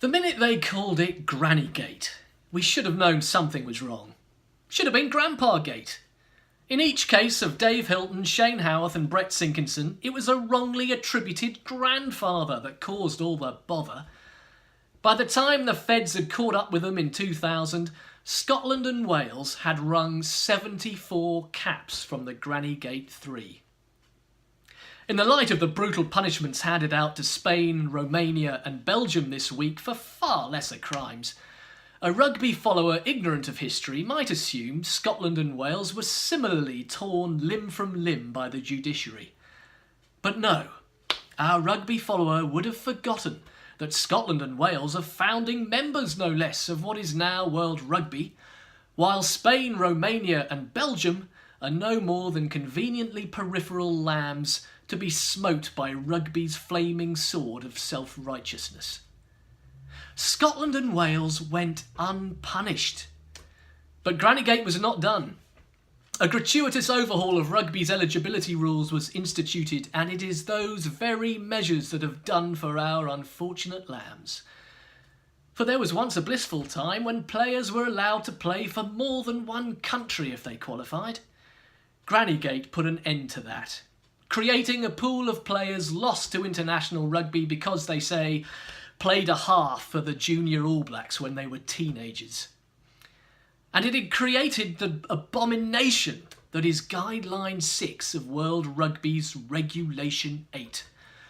The minute they called it Granny Gate, we should have known something was wrong. Should have been Grandpa Gate. In each case of Dave Hilton, Shane Howarth and Brett Sinkinson, it was a wrongly attributed grandfather that caused all the bother. By the time the feds had caught up with them in 2000, Scotland and Wales had wrung 74 caps from the Granny Gate 3. In the light of the brutal punishments handed out to Spain, Romania and Belgium this week for far lesser crimes, a rugby follower ignorant of history might assume Scotland and Wales were similarly torn limb from limb by the judiciary. But no, our rugby follower would have forgotten that Scotland and Wales are founding members no less of what is now World Rugby, while Spain, Romania and Belgium are no more than conveniently peripheral lambs to be smote by rugby's flaming sword of self-righteousness. Scotland and Wales went unpunished. But Granny Gate was not done. A gratuitous overhaul of rugby's eligibility rules was instituted, and it is those very measures that have done for our unfortunate lambs. For there was once a blissful time when players were allowed to play for more than one country if they qualified. Granny Gate put an end to that, creating a pool of players lost to international rugby because they, say, played a half for the junior All Blacks when they were teenagers. And it had created the abomination that is Guideline 6 of World Rugby's Regulation 8,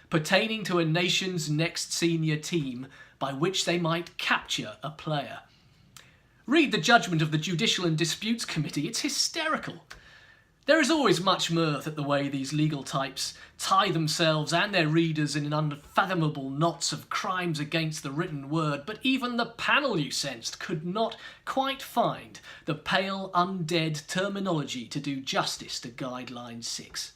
pertaining to a nation's next senior team by which they might capture a player. Read the judgment of the Judicial and Disputes Committee, it's hysterical. There is always much mirth at the way these legal types tie themselves and their readers in unfathomable knots of crimes against the written word, but even the panel, you sensed, could not quite find the pale undead terminology to do justice to Guideline 6.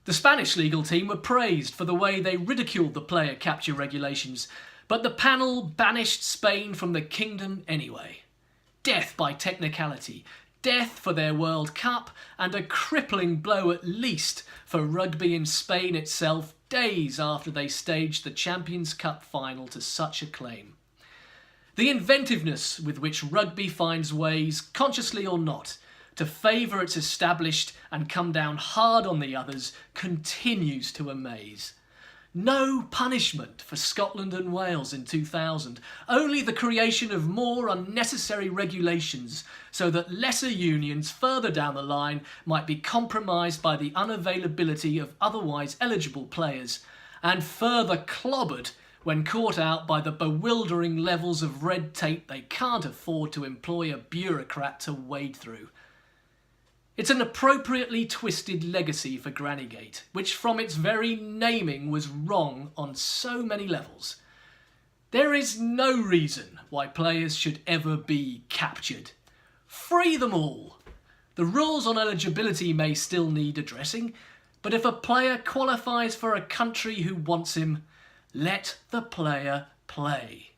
The Spanish legal team were praised for the way they ridiculed the player capture regulations, but the panel banished Spain from the kingdom anyway. Death by technicality. Death for their World Cup, and a crippling blow at least for rugby in Spain itself days after they staged the Champions Cup final to such acclaim. The inventiveness with which rugby finds ways, consciously or not, to favour its established and come down hard on the others continues to amaze. No punishment for Scotland and Wales in 2000, only the creation of more unnecessary regulations so that lesser unions further down the line might be compromised by the unavailability of otherwise eligible players, and further clobbered when caught out by the bewildering levels of red tape they can't afford to employ a bureaucrat to wade through. It's an appropriately twisted legacy for Granny Gate, which from its very naming was wrong on so many levels. There is no reason why players should ever be captured. Free them all. The rules on eligibility may still need addressing, but if a player qualifies for a country who wants him, let the player play.